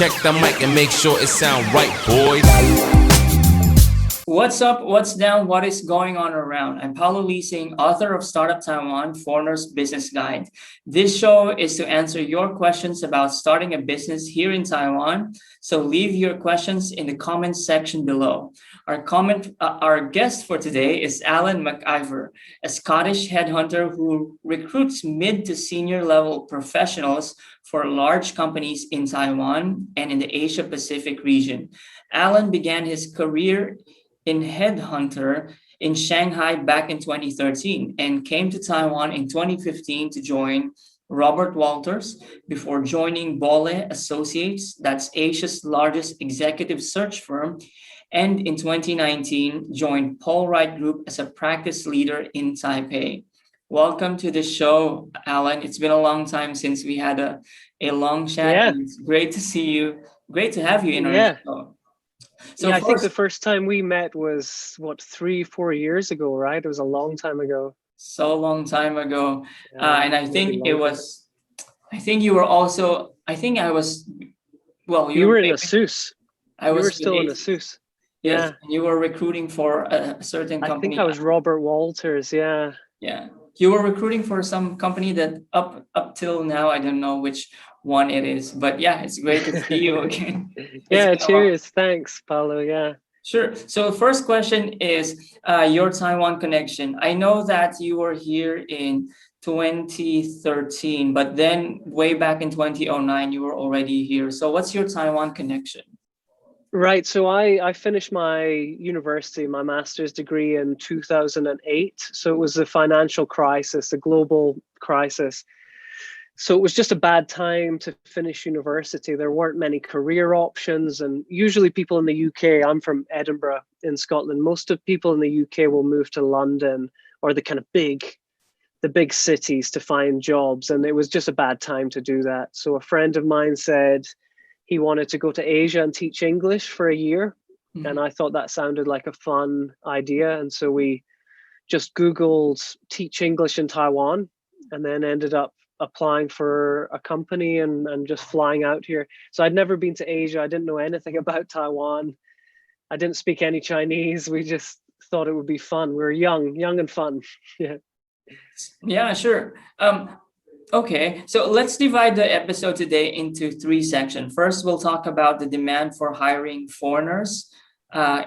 check the mic and make sure it sound right, boys. What's up? What's down? What is going on around? I'm Paulo Leasing, author of Startup Taiwan, Foreigner's Business Guide. This show is to answer your questions about starting a business here in Taiwan. So leave your questions in the comments section below. Our guest for today is Alan McIvor, a Scottish headhunter who recruits mid to senior level professionals for large companies in Taiwan and in the Asia Pacific region. Alan began his career in Headhunter in Shanghai back in 2013 and came to Taiwan in 2015 to join Robert Walters before joining Bole Associates, that's Asia's largest executive search firm, and in 2019 joined Paul Wright Group as a practice leader in Taipei. Welcome to the show, Alan. It's been a long time since we had a long chat, Yeah, and it's great to see you. Great to have you in our yeah, show. So yeah. I think the first, first time we met was what 3-4 years ago, right? It was a long time ago. so long time ago, and I Maybe think it longer. was. I think you were also. I think I was. Well, You you. were in ASUS. I You were was with still in a. ASUS. Yes, Yeah, you were recruiting for a certain I think company. I was Robert Walters. Yeah, Yeah, you were recruiting for some company that up till now I don't know which one it is, but yeah, it's great to see you again. It's yeah. been a long. Cheers. Thanks, Paulo. Yeah. Sure. So the first question is your Taiwan connection. I know that you were here in 2013, but then way back in 2009, you were already here. So what's your Taiwan connection? Right. So I finished my university, my master's degree in 2008. So it was the financial crisis, the global crisis. So it was just a bad time to finish university. There weren't many career options, and usually people in the UK, I'm from Edinburgh in Scotland, most of people in the UK will move to London or the big cities to find jobs, and it was just a bad time to do that. So a friend of mine said he wanted to go to Asia and teach English for a year, and Mhm. I thought that sounded like a fun idea, and so we just Googled teach English in Taiwan and then ended up applying for a company and just flying out here. So I'd never been to Asia. I didn't know anything about Taiwan. I didn't speak any Chinese. We just thought it would be fun. We were young and fun. Yeah. Yeah, sure. Okay, so let's divide the episode today into three sections. First, we'll talk about the demand for hiring foreigners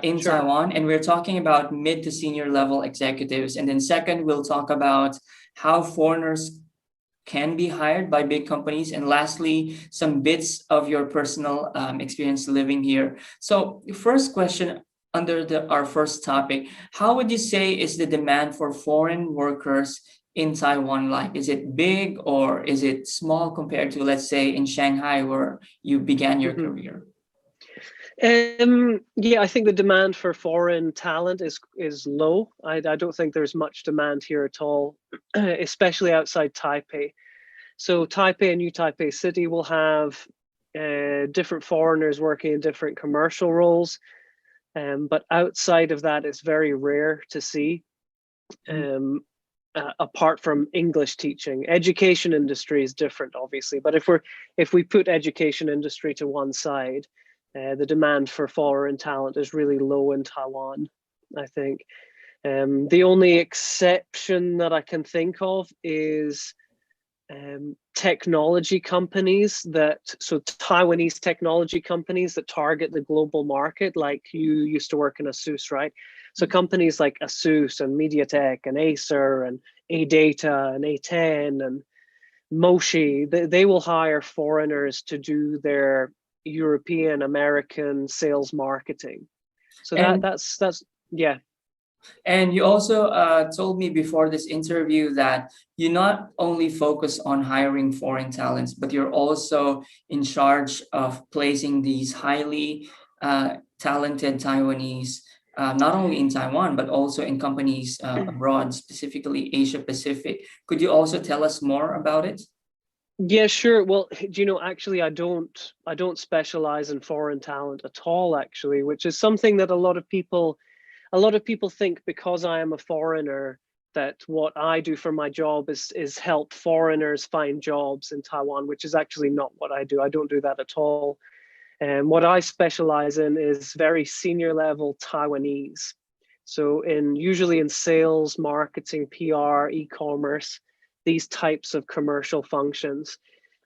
in Sure. Taiwan, and we're talking about mid to senior level executives. And then second, we'll talk about how foreigners can be hired by big companies. And lastly, some bits of your personal experience living here. So, first question under our first topic, how would you say is the demand for foreign workers in Taiwan like? Is it big or is it small compared to, let's say, in Shanghai where you began your Mhm. career? Yeah, I think the demand for foreign talent is low. I don't think there's much demand here at all, especially outside Taipei. So Taipei and New Taipei City will have different foreigners working in different commercial roles, but outside of that, it's very rare to see. Um, Apart from English teaching, education industry is different, obviously. But if we put education industry to one side, the demand for foreign talent is really low in Taiwan, I think. The only exception that I can think of is technology companies so Taiwanese technology companies that target the global market, like you used to work in ASUS, right? So companies like ASUS and MediaTek and Acer and AData and A10 and Moshi, they will hire foreigners to do their European American sales marketing. So And that's yeah. And you also told me before this interview that you not only focus on hiring foreign talents, but you're also in charge of placing these highly talented Taiwanese, not only in Taiwan, but also in companies abroad, specifically Asia Pacific. Could you also tell us more about it? Yeah, sure. Well, do you know, actually, I don't specialize in foreign talent at all, actually, which is something that a lot of people think because I am a foreigner that what I do for my job is help foreigners find jobs in Taiwan, which is actually not what I do. I don't do that at all. And what I specialize in is very senior level Taiwanese. So usually in sales, marketing, PR, e-commerce, these types of commercial functions.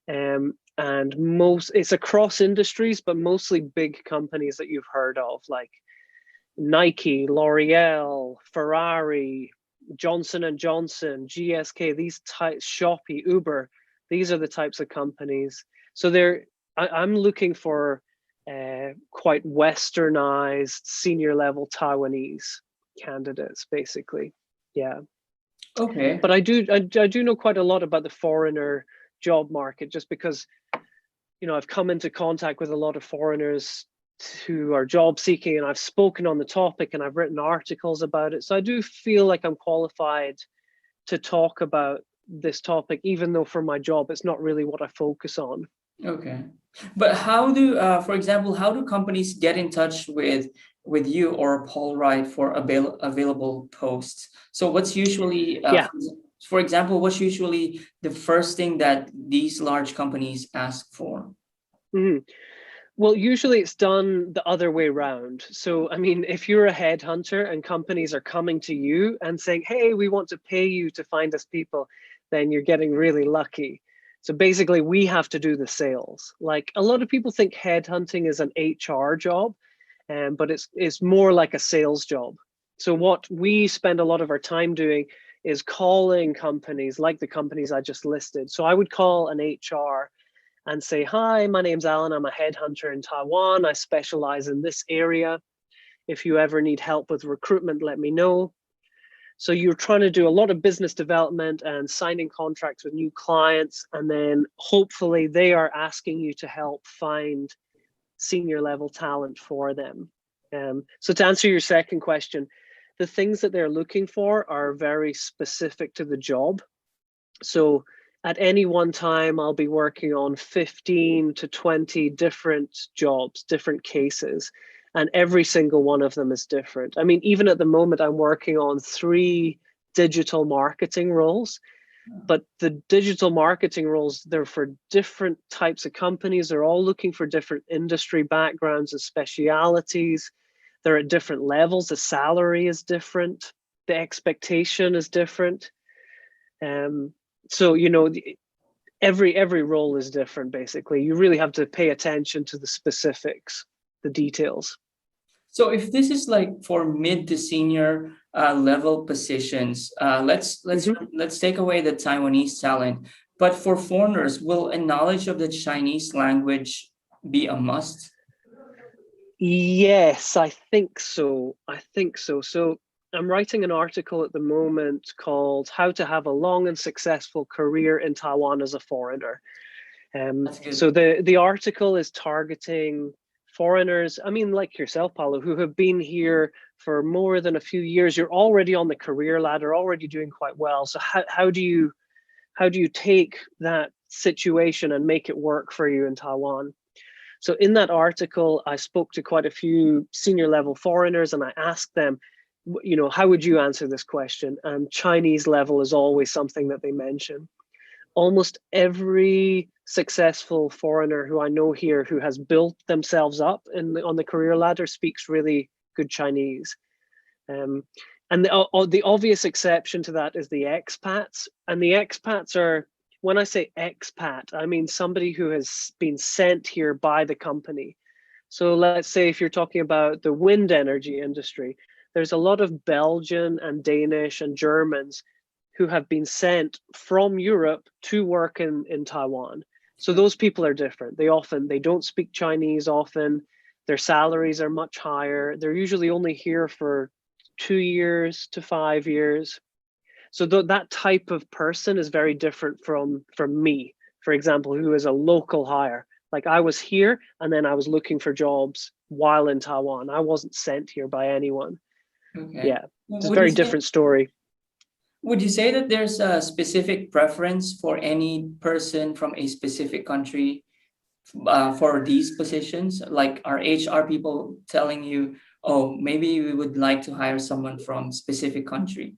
And it's across industries, but mostly big companies that you've heard of, like Nike, L'Oreal, Ferrari, Johnson and Johnson, GSK, these types, Shopee, Uber, these are the types of companies. So I'm looking for quite westernized, senior level Taiwanese candidates, basically. Yeah. Okay. But I do know quite a lot about the foreigner job market, just because, I've come into contact with a lot of foreigners who are job seeking, and I've spoken on the topic and I've written articles about it. So I do feel like I'm qualified to talk about this topic, even though for my job, it's not really what I focus on. Okay. But for example, how do companies get in touch with you or Paul Wright for available posts? So what's usually, for example, what's usually the first thing that these large companies ask for? Mm-hmm. Well, usually it's done the other way around. So, I mean, if you're a headhunter and companies are coming to you and saying, hey, we want to pay you to find us people, then you're getting really lucky. So basically, we have to do the sales. Like, a lot of people think headhunting is an HR job, but it's more like a sales job. So what we spend a lot of our time doing is calling companies like the companies I just listed. So I would call an HR and say, hi, my name's Alan. I'm a headhunter in Taiwan. I specialize in this area. If you ever need help with recruitment, let me know. So you're trying to do a lot of business development and signing contracts with new clients. And then hopefully they are asking you to help find senior level talent for them. So to answer your second question, the things that they're looking for are very specific to the job. So at any one time, I'll be working on 15 to 20 different jobs, different cases, and every single one of them is different. I mean, even at the moment, I'm working on 3 digital marketing roles, but the digital marketing roles, they're for different types of companies. They're all looking for different industry backgrounds and specialities. They're at different levels. The salary is different. The expectation is different. So, every role is different, basically. You really have to pay attention to the specifics, the details. So if this is like for mid to senior level positions, let's take away the Taiwanese talent. But for foreigners, will a knowledge of the Chinese language be a must? Yes, I think so. So I'm writing an article at the moment called How to Have a Long and Successful Career in Taiwan as a Foreigner. So the article is targeting foreigners, I mean, like yourself, Paulo, who have been here for more than a few years. You're already on the career ladder, already doing quite well. So how do you take that situation and make it work for you in Taiwan? So in that article, I spoke to quite a few senior level foreigners and I asked them, how would you answer this question? And Chinese level is always something that they mention. Almost every successful foreigner who I know here who has built themselves up on the career ladder speaks really good Chinese. And the obvious exception to that is the expats. And the expats are, when I say expat, I mean somebody who has been sent here by the company. So let's say if you're talking about the wind energy industry, there's a lot of Belgian and Danish and Germans who have been sent from Europe to work in Taiwan. So those people are different. They don't speak Chinese often. Their salaries are much higher. They're usually only here for 2 years to 5 years. So that type of person is very different from me, for example, who is a local hire. Like I was here and then I was looking for jobs while in Taiwan. I wasn't sent here by anyone. Okay. Yeah, it's a very different story. Would you say that there's a specific preference for any person from a specific country for these positions? Like are HR people telling you, oh, maybe we would like to hire someone from specific country?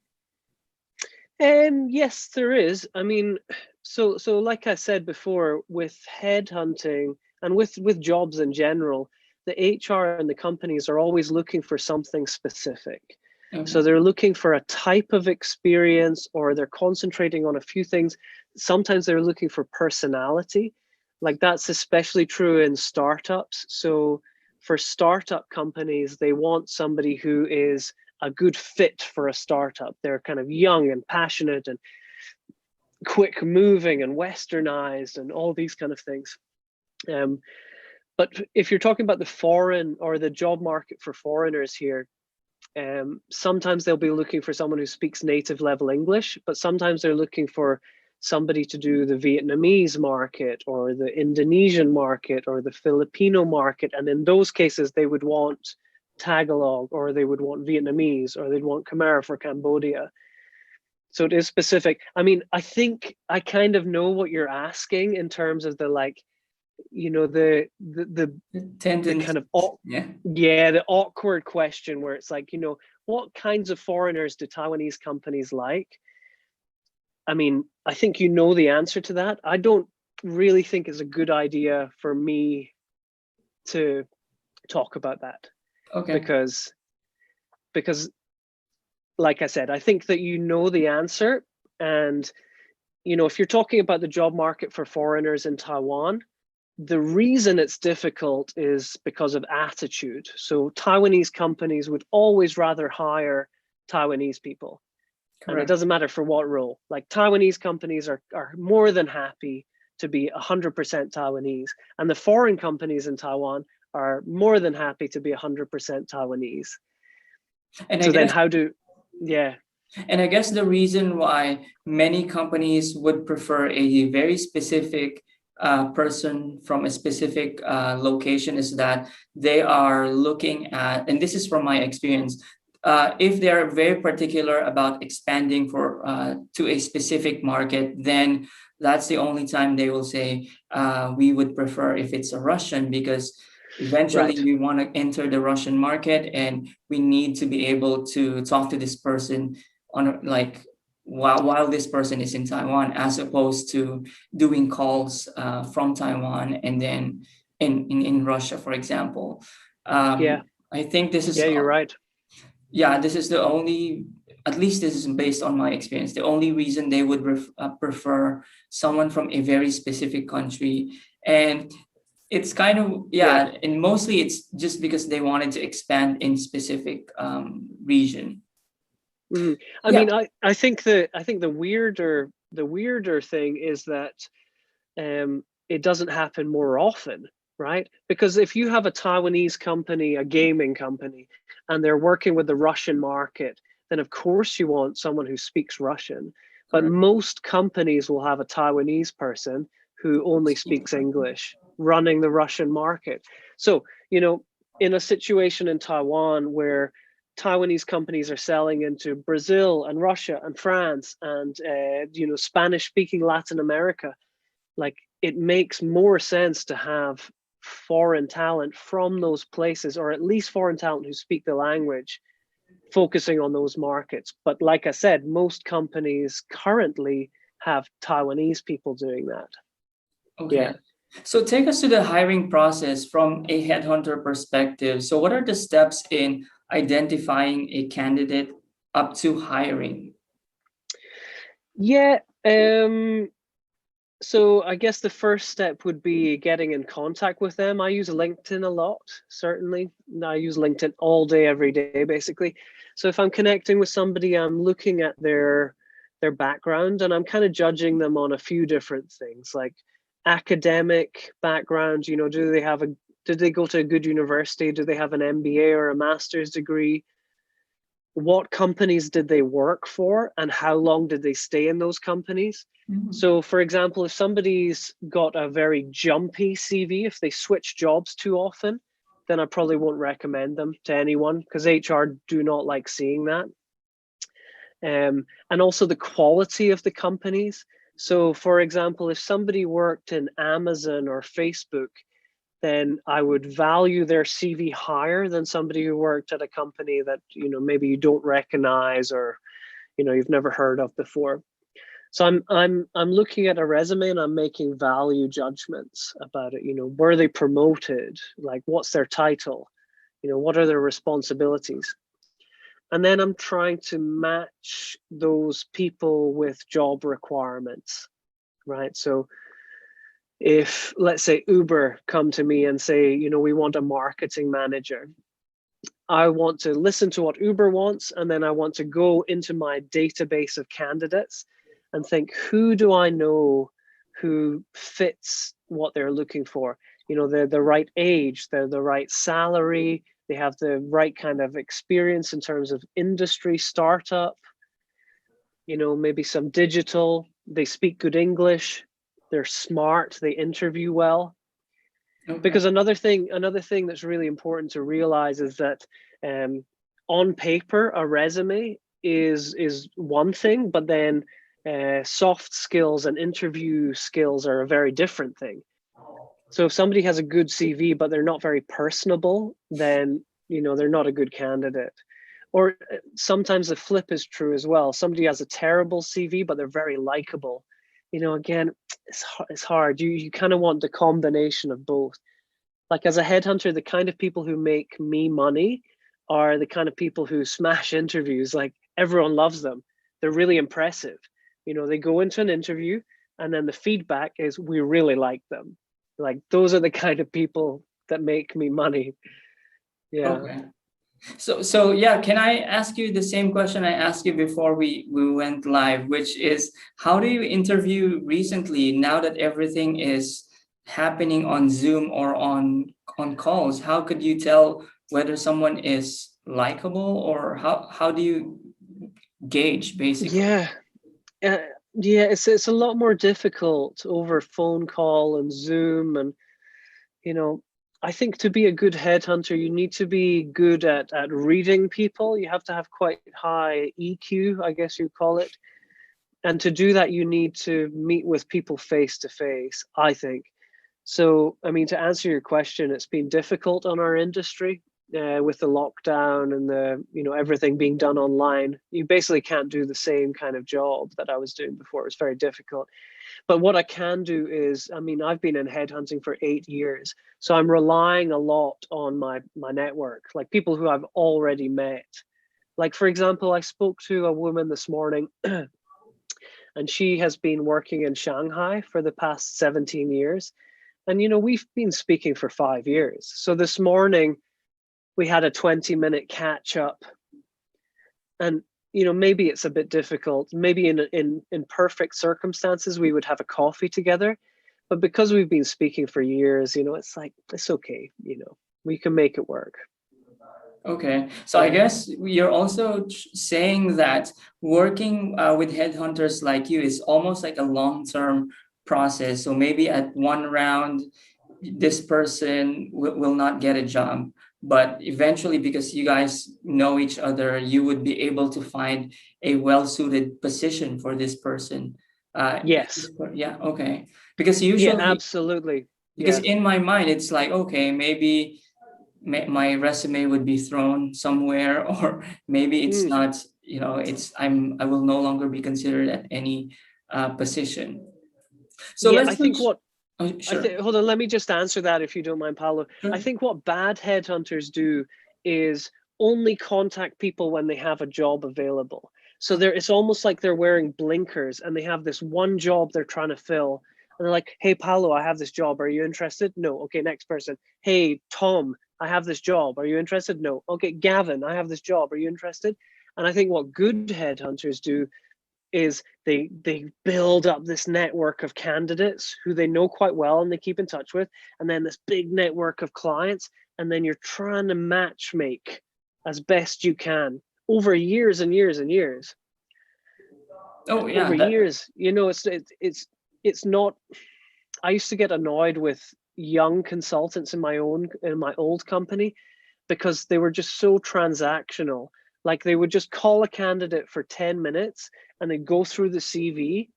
Yes, there is. I mean, So like I said before, with headhunting and with jobs in general, the HR and the companies are always looking for something specific. Okay. So they're looking for a type of experience, or they're concentrating on a few things. Sometimes they're looking for personality. Like that's especially true in startups. So for startup companies, they want somebody who is a good fit for a startup. They're kind of young and passionate and quick moving and westernized and all these kind of things. But if you're talking about the foreign or the job market for foreigners here, sometimes they'll be looking for someone who speaks native level English, but sometimes they're looking for somebody to do the Vietnamese market or the Indonesian market or the Filipino market. And in those cases, they would want Tagalog, or they would want Vietnamese, or they'd want Khmer for Cambodia. So it is specific. I mean, I think I kind of know what you're asking in terms of the, like, you know, the kind of the awkward question where it's like, you know, what kinds of foreigners do Taiwanese companies like? I mean, I think you know the answer to that. I don't really think it's a good idea for me to talk about that. Okay. Because like I said, I think that you know the answer. And, you know, if you're talking about the job market for foreigners in Taiwan, the reason it's difficult is because of attitude. So Taiwanese companies would always rather hire Taiwanese people. Correct. And it doesn't matter for what role. Like Taiwanese companies are more than happy to be 100% Taiwanese. And the foreign companies in Taiwan are more than happy to be 100% Taiwanese. And so then how do, yeah. And I guess the reason why many companies would prefer a very specific person from a specific location is that they are looking at, and this is from my experience, if they're very particular about expanding to a specific market, then that's the only time they will say, we would prefer if it's a Russian, because eventually we want to enter the Russian market and we need to be able to talk to this person on like while this person is in Taiwan, as opposed to doing calls from Taiwan and then in Russia, for example. I think this is you're right. Yeah, this is the only, at least this is based on my experience, the only reason they would prefer someone from a very specific country. And it's kind of, and mostly it's just because they wanted to expand in specific region. I mean, I think the weirder thing is that it doesn't happen more often, right? Because if you have a Taiwanese company, a gaming company, and they're working with the Russian market, then of course you want someone who speaks Russian. But most companies will have a Taiwanese person who only speaks English running the Russian market. So, you know, in a situation in Taiwan where Taiwanese companies are selling into Brazil and Russia and France and you know, Spanish-speaking Latin America, like it makes more sense to have foreign talent from those places, or at least foreign talent who speak the language, focusing on those markets. But like I said, most companies currently have Taiwanese people doing that. Okay. Yeah. So take us to the hiring process from a headhunter perspective. So what are the steps in identifying a candidate up to hiring? Yeah. So I guess the first step would be getting in contact with them. I use LinkedIn a lot, certainly. I use LinkedIn all day, every day, basically. So if I'm connecting with somebody, I'm looking at their background, and I'm kind of judging them on a few different things, like academic background. You know, did they go to a good university? Do they have an MBA or a master's degree? What companies did they work for, and how long did they stay in those companies? Mm-hmm. So for example, if somebody's got a very jumpy CV, if they switch jobs too often, then I probably won't recommend them to anyone, because HR do not like seeing that. And also the quality of the companies. So for example, if somebody worked in Amazon or Facebook, then I would value their CV higher than somebody who worked at a company that, you know, maybe you don't recognize, or, you know, you've never heard of before. So I'm looking at a resume and I'm making value judgments about it. Were they promoted? Like, what's their title? What are their responsibilities? And then I'm trying to match those people with job requirements, right? So if, let's say, Uber come to me and say, we want a marketing manager, I want to listen to what Uber wants, and then I want to go into my database of candidates and think, who do I know who fits what they're looking for? They're the right age, they're the right salary, they have the right kind of experience in terms of industry, startup, maybe some digital, they speak good English, they're smart, they interview well. Okay. Because another thing that's really important to realize is that on paper, a resume is one thing, but then soft skills and interview skills are a very different thing. So if somebody has a good CV, but they're not very personable, then, they're not a good candidate. Or sometimes the flip is true as well. Somebody has a terrible CV, but they're very likable. Again, it's hard. You kind of want the combination of both. Like, as a headhunter, the kind of people who make me money are the kind of people who smash interviews. Like, everyone loves them. They're really impressive. They go into an interview and then the feedback is, we really like them. Like, those are the kind of people that make me money. Yeah. Okay. So yeah, can I ask you the same question I asked you before we went live, which is, how do you interview recently, now that everything is happening on Zoom or on calls? How could you tell whether someone is likable, or how do you gauge, basically? Yeah. It's a lot more difficult over phone call and Zoom, and I think to be a good headhunter, you need to be good at reading people. You have to have quite high EQ, I guess you call it. And to do that, you need to meet with people face to face, I think. So, to answer your question, it's been difficult on our industry with the lockdown and the, everything being done online. You basically can't do the same kind of job that I was doing before. It's very difficult. But what I can do is, I've been in headhunting for 8 years. So I'm relying a lot on my network, like people who I've already met. Like, for example, I spoke to a woman this morning and she has been working in Shanghai for the past 17 years. And, we've been speaking for 5 years. So this morning we had a 20-minute catch up, and maybe it's a bit difficult. Maybe in perfect circumstances, we would have a coffee together. But because we've been speaking for years, it's like, it's okay. We can make it work. Okay. So I guess you're also saying that working with headhunters like you is almost like a long-term process. So maybe at one round, this person will not get a job. But eventually, because you guys know each other, you would be able to find a well-suited position for this person. Yes. Yeah. Okay. Because usually, yeah, absolutely. Because Yeah. in my mind, it's like, okay, maybe my resume would be thrown somewhere, or maybe it's not. I will no longer be considered at any position. So Yeah, let's I think switch. what Oh, sure. hold on, let me just answer that if you don't mind, Paolo. Sure. I think what bad headhunters do is only contact people when they have a job available. So it's almost like they're wearing blinkers and they have this one job they're trying to fill. And they're like, hey, Paolo, I have this job. Are you interested? No. Okay, next person. Hey, Tom, I have this job. Are you interested? No. Okay, Gavin, I have this job. Are you interested? And I think what good headhunters do is they build up this network of candidates who they know quite well and they keep in touch with, and then this big network of clients, and then you're trying to match make as best you can over years and years and years. Oh yeah, over years. It's not. I used to get annoyed with young consultants in my old company because they were just so transactional. Like, they would just call a candidate for 10 minutes and they'd go through the CV,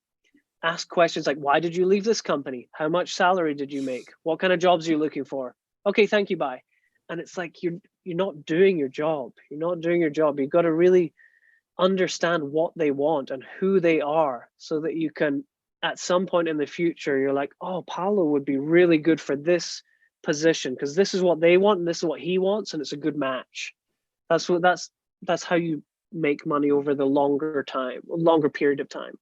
ask questions like, why did you leave this company? How much salary did you make? What kind of jobs are you looking for? Okay, thank you, bye. And it's like, you're not doing your job. You're not doing your job. You've got to really understand what they want and who they are, so that you can, at some point in the future, you're like, oh, Paolo would be really good for this position because this is what they want and this is what he wants, and it's a good match. That's how you make money over the longer period of time.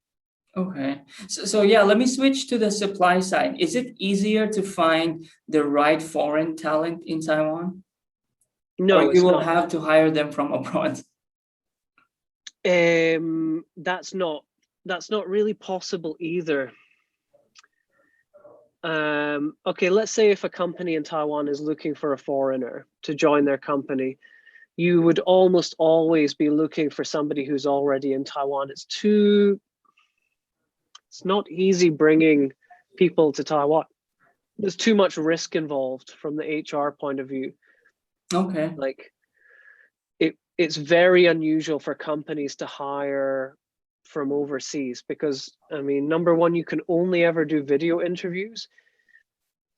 Okay. So yeah, let me switch to the supply side. Is it easier to find the right foreign talent in Taiwan? No, Or it's you will not. have to hire them from abroad? That's not really possible either. Okay, let's say if a company in Taiwan is looking for a foreigner to join their company, you would almost always be looking for somebody who's already in Taiwan. It's not easy bringing people to Taiwan. There's too much risk involved from the HR point of view. Okay. Like it's very unusual for companies to hire from overseas because, I mean, number one, you can only ever do video interviews.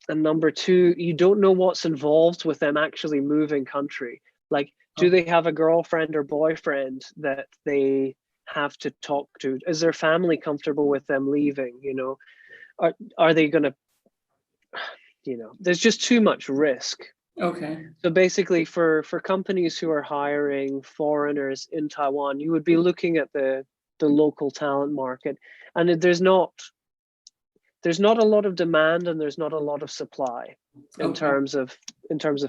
And number two, you don't know what's involved with them actually moving country. Like, do they have a girlfriend or boyfriend that they have to talk to? Is their family comfortable with them leaving? You know, are they going to, you know, there's just too much risk. Okay. So basically for companies who are hiring foreigners in Taiwan, you would be looking at the local talent market, and there's not a lot of demand and there's not a lot of supply in terms of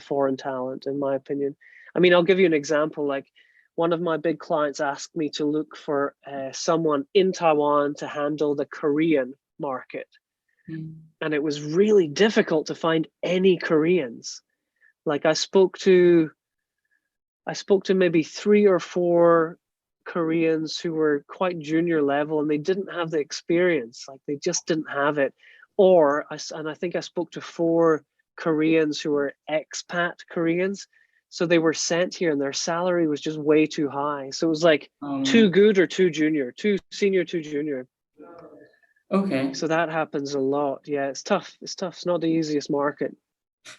foreign talent, in my opinion. I mean, I'll give you an example. Like, one of my big clients asked me to look for someone in Taiwan to handle the Korean market. And it was really difficult to find any Koreans. Like, I spoke to maybe 3 or 4 Koreans who were quite junior level, and they didn't have the experience. Like, they just didn't have it. And I think I spoke to 4 Koreans who were expat Koreans. So they were sent here and their salary was just way too high. So it was like too good or too junior, too senior, too junior. Okay. So that happens a lot. Yeah, it's tough. It's not the easiest market.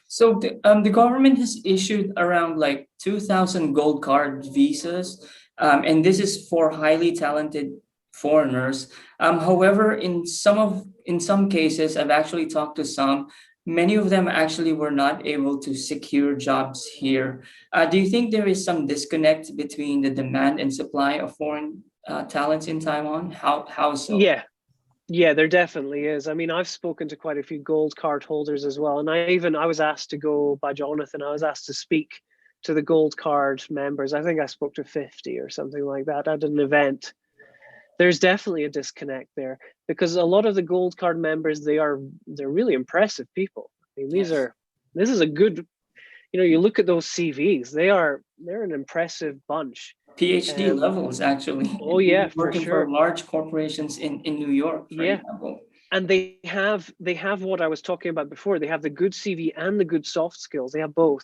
So the government has issued around like 2,000 gold card visas, and this is for highly talented foreigners. However, in some cases, I've actually talked to some. Many of them actually were not able to secure jobs here. Do you think there is some disconnect between the demand and supply of foreign talents in Taiwan? How so? Yeah, there definitely is. I mean, I've spoken to quite a few gold card holders as well. And I was asked to go by Jonathan. I was asked to speak to the gold card members. I think I spoke to 50 or something like that at an event. There's definitely a disconnect there because a lot of the gold card members, they're really impressive people. I mean, this is a good, you know, you look at those CVs, they're an impressive bunch. PhD levels, actually. Oh yeah, working for sure. for large corporations in New York, for example. And they have what I was talking about before. They have the good CV and the good soft skills. They have both.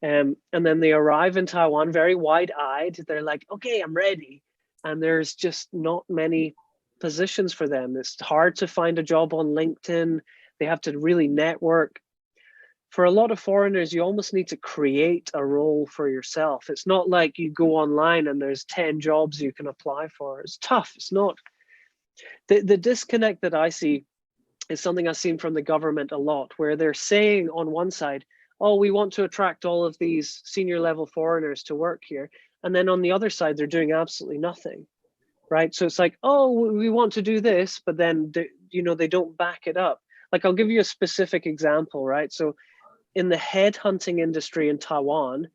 And then they arrive in Taiwan very wide-eyed. They're like, okay, I'm ready. And there's just not many positions for them. It's hard to find a job on LinkedIn. They have to really network. For a lot of foreigners, you almost need to create a role for yourself. It's not like you go online and there's 10 jobs you can apply for. It's tough. It's not. The disconnect that I see is something I've seen from the government a lot, where they're saying on one side, oh, we want to attract all of these senior level foreigners to work here. And then on the other side, they're doing absolutely nothing, right? So it's like, oh, we want to do this, but then, they don't back it up. Like, I'll give you a specific example, right? So in the headhunting industry in Taiwan,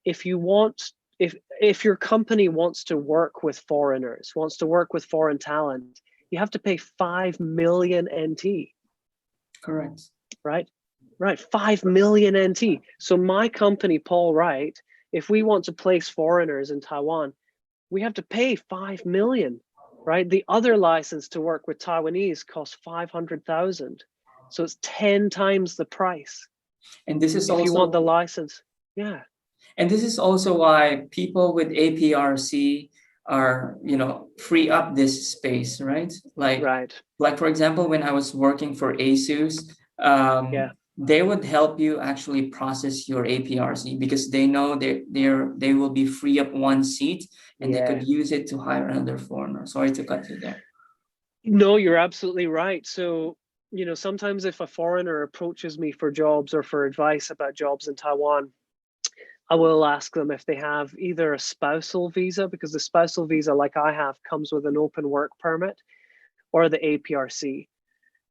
if your company wants to work with foreigners, wants to work with foreign talent, you have to pay 5 million NT. Correct. Right, 5 million NT. So my company, Paul Wright, if we want to place foreigners in Taiwan, we have to pay 5 million, right? The other license to work with Taiwanese costs 500,000. So it's 10 times the price. And this is if you want the license. Yeah. And this is also why people with APRC are, free up this space, right? Like, for example, when I was working for ASUS, they would help you actually process your APRC because they know they will be free up one seat and they could use it to hire another foreigner. Sorry to cut you there. No, you're absolutely right. So, sometimes if a foreigner approaches me for jobs or for advice about jobs in Taiwan, I will ask them if they have either a spousal visa, because the spousal visa, like I have, comes with an open work permit, or the APRC,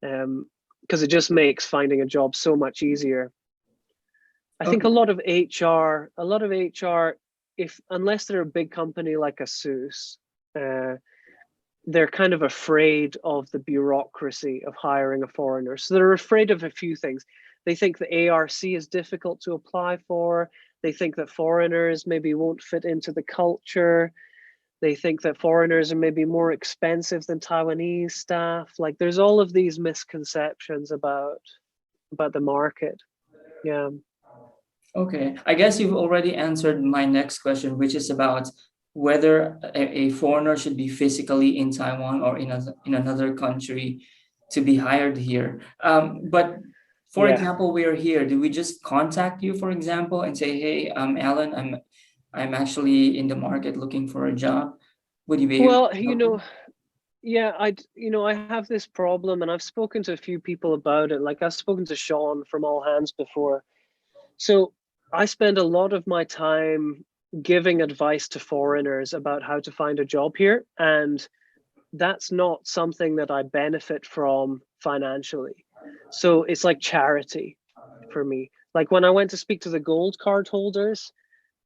because it just makes finding a job so much easier. I think a lot of HR, unless they're a big company like a SUS, they're kind of afraid of the bureaucracy of hiring a foreigner. So they're afraid of a few things. They think the ARC is difficult to apply for. They think that foreigners maybe won't fit into the culture. They think that foreigners are maybe more expensive than Taiwanese staff. Like, there's all of these misconceptions about the market. Yeah. Okay, I guess you've already answered my next question, which is about whether a foreigner should be physically in Taiwan or in another country to be hired here. But for example, we are here. Do we just contact you, for example, and say, "Hey, Alan, I'm actually in the market looking for a job"? Would you be able to help me? Yeah, I have this problem, and I've spoken to a few people about it. Like, I've spoken to Sean from All Hands before. So I spend a lot of my time giving advice to foreigners about how to find a job here, and that's not something that I benefit from financially. So it's like charity for me. Like, when I went to speak to the gold card holders,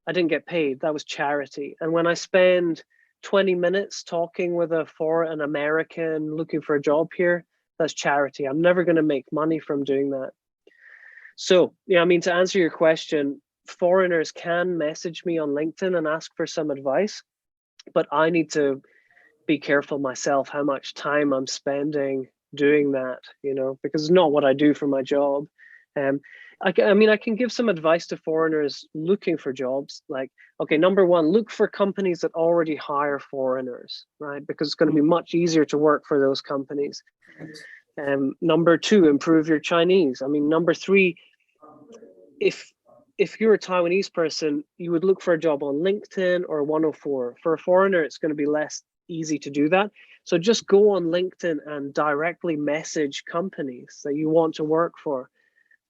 I didn't get paid. That was charity. And when I spend 20 minutes talking with an American looking for a job here, that's charity. I'm never going to make money from doing that. So, to answer your question, foreigners can message me on LinkedIn and ask for some advice, but I need to be careful myself how much time I'm spending doing that, because it's not what I do for my job. I can give some advice to foreigners looking for jobs. Like, okay, number one, look for companies that already hire foreigners, right? Because it's going to be much easier to work for those companies. Number two, improve your Chinese. Number three, if you're a Taiwanese person, you would look for a job on LinkedIn or 104. For a foreigner, it's going to be less easy to do that. So just go on LinkedIn and directly message companies that you want to work for.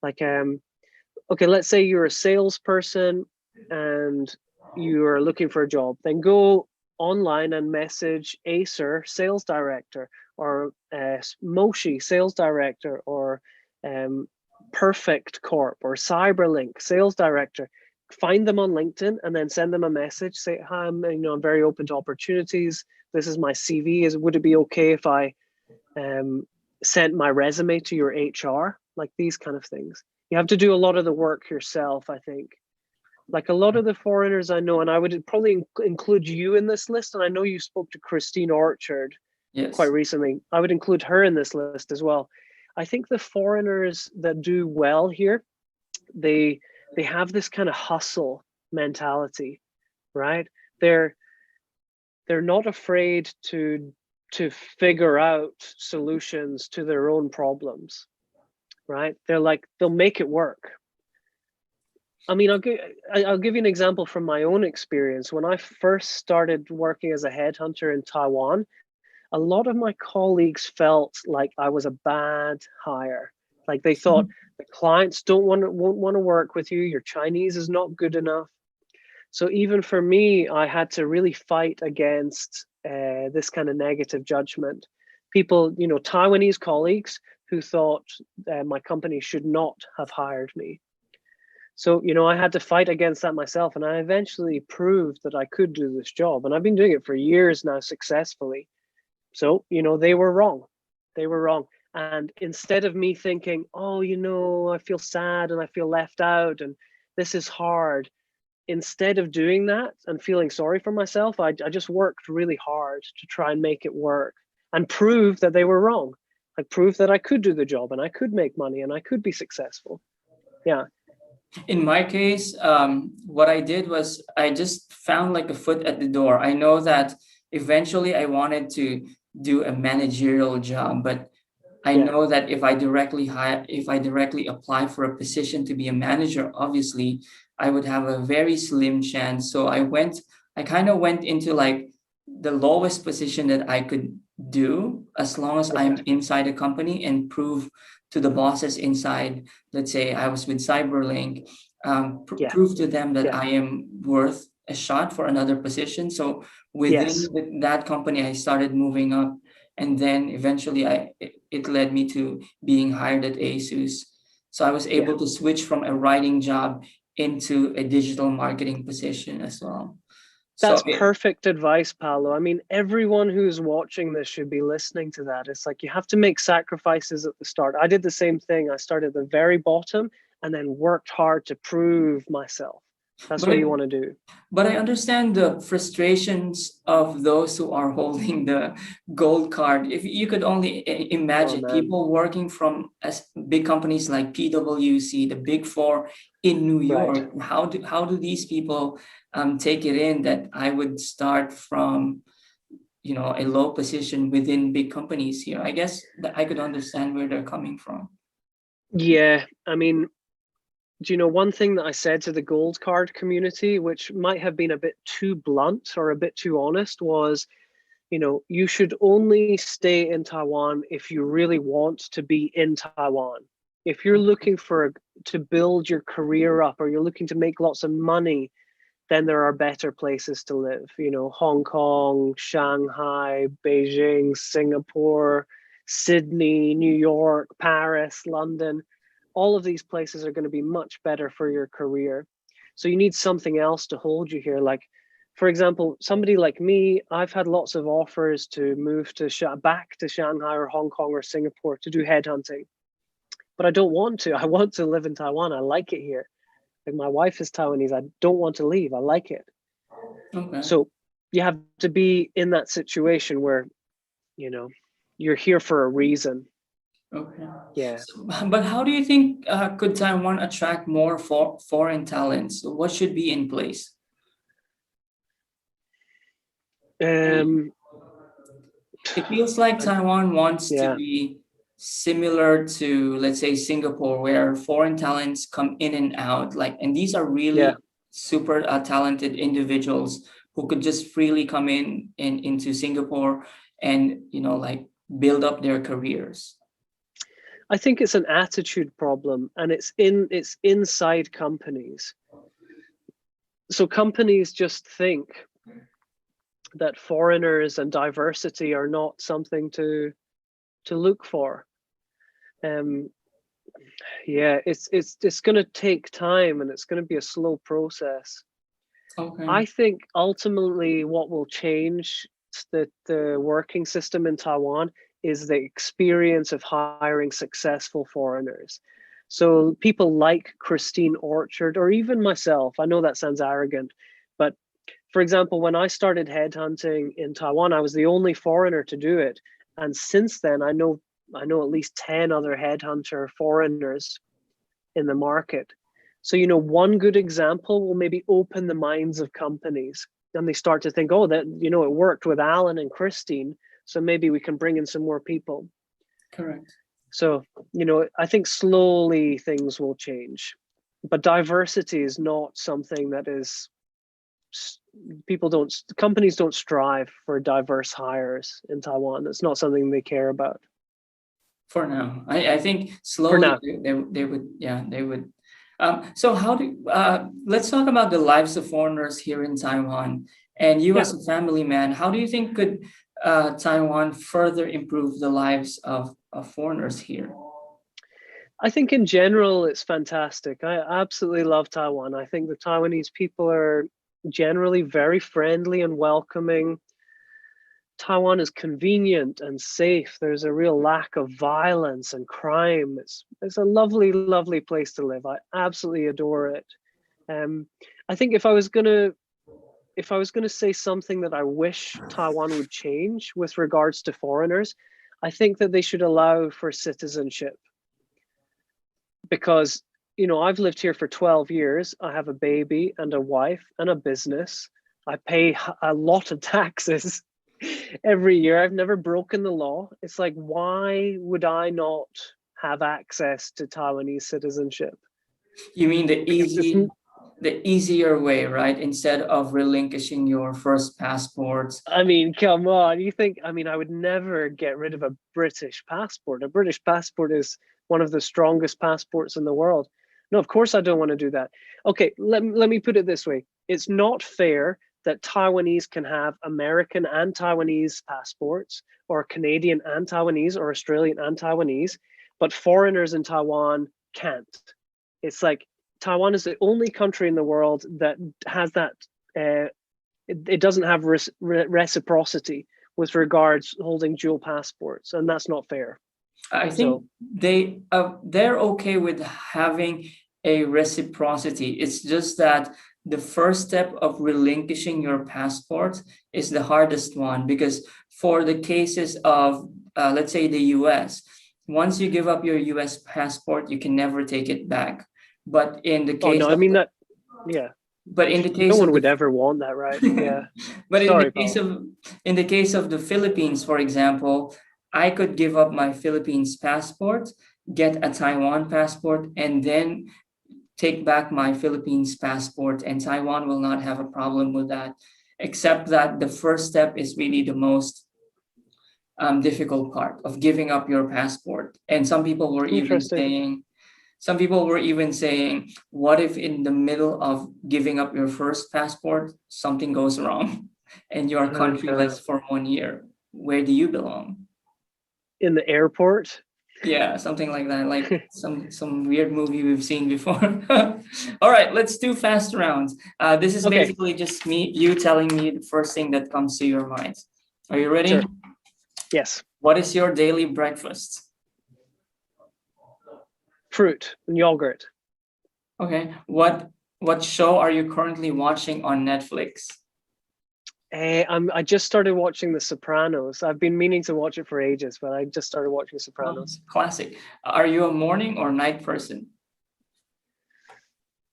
Like, okay, let's say you're a salesperson and you're looking for a job. Then go online and message Acer sales director, or Moshi sales director, or Perfect Corp or Cyberlink sales director. Find them on LinkedIn and then send them a message. Say, "Hi, I'm very open to opportunities. This is my CV. Would it be okay if I sent my resume to your HR?" Like, these kind of things. You have to do a lot of the work yourself, I think. Like, a lot of the foreigners I know, and I would probably include you in this list, and I know you spoke to Christine Orchard quite recently. I would include her in this list as well. I think the foreigners that do well here, they have this kind of hustle mentality, right? They're not afraid to figure out solutions to their own problems, right? They'll make it work. I'll give you an example from my own experience. When I first started working as a headhunter in Taiwan, a lot of my colleagues felt like I was a bad hire. Like, they thought the clients won't want to work with you. Your Chinese is not good enough. So even for me, I had to really fight against this kind of negative judgment. People, Taiwanese colleagues who thought my company should not have hired me. So, I had to fight against that myself, and I eventually proved that I could do this job. And I've been doing it for years now successfully. So, they were wrong. They were wrong. And instead of me thinking, "Oh, I feel sad and I feel left out and this is hard," instead of doing that and feeling sorry for myself, I just worked really hard to try and make it work and prove that they were wrong. I proved that I could do the job and I could make money and I could be successful. Yeah. In my case, what I did was I just found like a foot at the door. I know that eventually I wanted to do a managerial job, but I know that if I directly apply for a position to be a manager, obviously I would have a very slim chance. So I kind of went into like the lowest position that I could do, as long as I'm inside a company and prove to the bosses inside. Let's say I was with Cyberlink, prove to them that I am worth a shot for another position. So within that company, I started moving up, and then eventually it led me to being hired at ASUS. So I was able to switch from a writing job into a digital marketing position as well. That's perfect advice, Paolo. I mean, everyone who's watching this should be listening to that. It's like you have to make sacrifices at the start. I did the same thing. I started at the very bottom and then worked hard to prove myself. That's what you want to do. But I understand the frustrations of those who are holding the gold card. If you could only imagine people working from big companies like PwC, the Big Four in New York, how do these people take it in that I would start from, a low position within big companies here? I guess that I could understand where they're coming from. Yeah, I mean, do you know one thing that I said to the gold card community, which might have been a bit too blunt or a bit too honest, was, you should only stay in Taiwan if you really want to be in Taiwan. If you're looking to build your career up, or you're looking to make lots of money, then there are better places to live. Hong Kong, Shanghai, Beijing, Singapore, Sydney, New York, Paris, London. All of these places are going to be much better for your career. So you need something else to hold you here. Like, for example, somebody like me, I've had lots of offers to move back to Shanghai or Hong Kong or Singapore to do headhunting. But I don't want to. I want to live in Taiwan. I like it here. Like, my wife is Taiwanese. I don't want to leave. I like it. Okay. So you have to be in that situation where, you're here for a reason. Okay. Yeah. But how do you think could Taiwan attract more foreign talents? What should be in place? It feels like Taiwan wants to be similar to, let's say, Singapore, where foreign talents come in and out. And these are really super talented individuals who could just freely come into Singapore and build up their careers. I think it's an attitude problem, and it's inside companies. So companies just think that foreigners and diversity are not something to look for. It's going to take time, and it's going to be a slow process. Okay. I think ultimately what will change the working system in Taiwan is the experience of hiring successful foreigners. So people like Christine Orchard, or even myself, I know that sounds arrogant, but for example, when I started headhunting in Taiwan, I was the only foreigner to do it. And since then, I know at least 10 other headhunter foreigners in the market. So, one good example will maybe open the minds of companies, and they start to think, oh, that, it worked with Alan and Christine, so maybe we can bring in some more people. Correct. So, I think slowly things will change, but diversity is not something that is, companies don't strive for diverse hires in Taiwan. It's not something they care about. For now, I think slowly they would. So let's talk about the lives of foreigners here in Taiwan. And you as a family man, how do you think could Taiwan further improve the lives of foreigners here? I think in general, it's fantastic. I absolutely love Taiwan. I think the Taiwanese people are generally very friendly and welcoming. Taiwan is convenient and safe. There's a real lack of violence and crime. It's a lovely, lovely place to live. I absolutely adore it. I think if I was gonna say something that I wish Taiwan would change with regards to foreigners, I think that they should allow for citizenship. Because, I've lived here for 12 years. I have a baby and a wife and a business. I pay a lot of taxes. every year. I've never broken the law. It's like, why would I not have access to Taiwanese citizenship? You mean Because the easier way, right? Instead of relinquishing your first passport. I mean, come on. You think, I mean, I would never get rid of a British passport. A British passport is one of the strongest passports in the world. No, of course I don't want to do that. Okay, let me put it this way. It's not fair that Taiwanese can have American and Taiwanese passports, or Canadian and Taiwanese, or Australian and Taiwanese, but foreigners in Taiwan can't. It's like Taiwan is the only country in the world that has that. It doesn't have reciprocity with regards holding dual passports, and that's not fair. I think they're okay with having a reciprocity. It's just that the first step of relinquishing your passport is the hardest one, because for the cases of let's say the US, once you give up your US passport, you can never take it back. But in the case But in the case no one would ever want that, right? Yeah. But Sorry, in the case of the Philippines, for example, I could give up my Philippines passport, get a Taiwan passport, and then take back my Philippines passport, and Taiwan will not have a problem with that, except that the first step is really the most difficult part of giving up your passport. And some people were even saying, what if in the middle of giving up your first passport, something goes wrong and you are countryless for 1 year? Where do you belong? In the airport? Yeah, something like that, like some weird movie we've seen before. All right, let's do fast rounds. This is basically just you telling me the first thing that comes to your mind. Are you ready? Sure. Yes. What is your daily breakfast? Fruit and yogurt. Okay. What show are you currently watching on Netflix? I just started watching The Sopranos. I've been meaning to watch it for ages, but I just started watching Sopranos. Classic. Are you a morning or night person?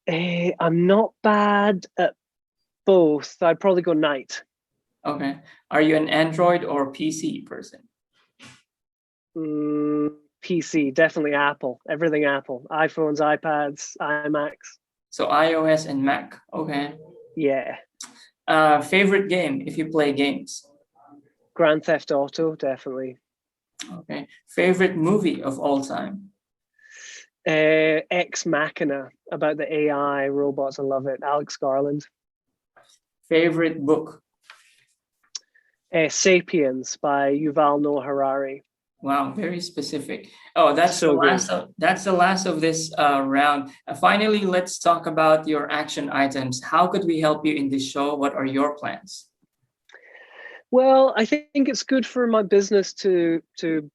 I'm not bad at both. I'd probably go night. Okay. Are you an Android or PC person? PC, definitely Apple. Everything Apple. iPhones, iPads, iMacs. So iOS and Mac. Okay. Yeah. Favorite game if you play games? Grand Theft Auto, definitely. Okay. Favorite movie of all time? Ex Machina, about the AI robots. I love it. Alex Garland. Favorite book? Sapiens by Yuval Noah Harari. Wow, very specific. Oh, that's So the last of this round. Finally, let's talk about your action items. How could we help you in this show? What are your plans? Well, I think it's good for my business to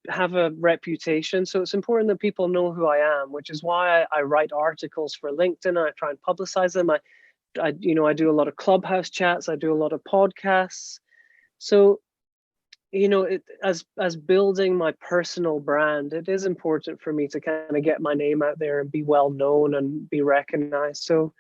have a reputation. So it's important that people know who I am, which is why I write articles for LinkedIn. I try and publicize them. I do a lot of Clubhouse chats. I do a lot of podcasts. So, as building my personal brand, it is important for me to kind of get my name out there and be well known and be recognized. So,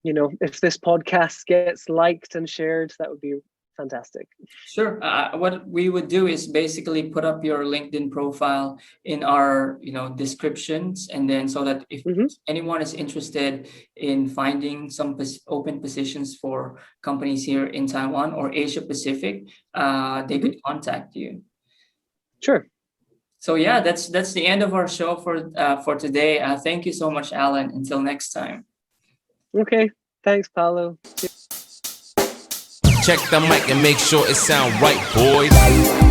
if this podcast gets liked and shared, that would be fantastic. Sure. What we would do is basically put up your LinkedIn profile in our, descriptions, and then so that if anyone is interested in finding some open positions for companies here in Taiwan or Asia Pacific, they could contact you. Sure. So yeah, that's the end of our show for today. Thank you so much, Alan. Until next time. Okay. Thanks, Paulo. Check the mic and make sure it sound right, boys.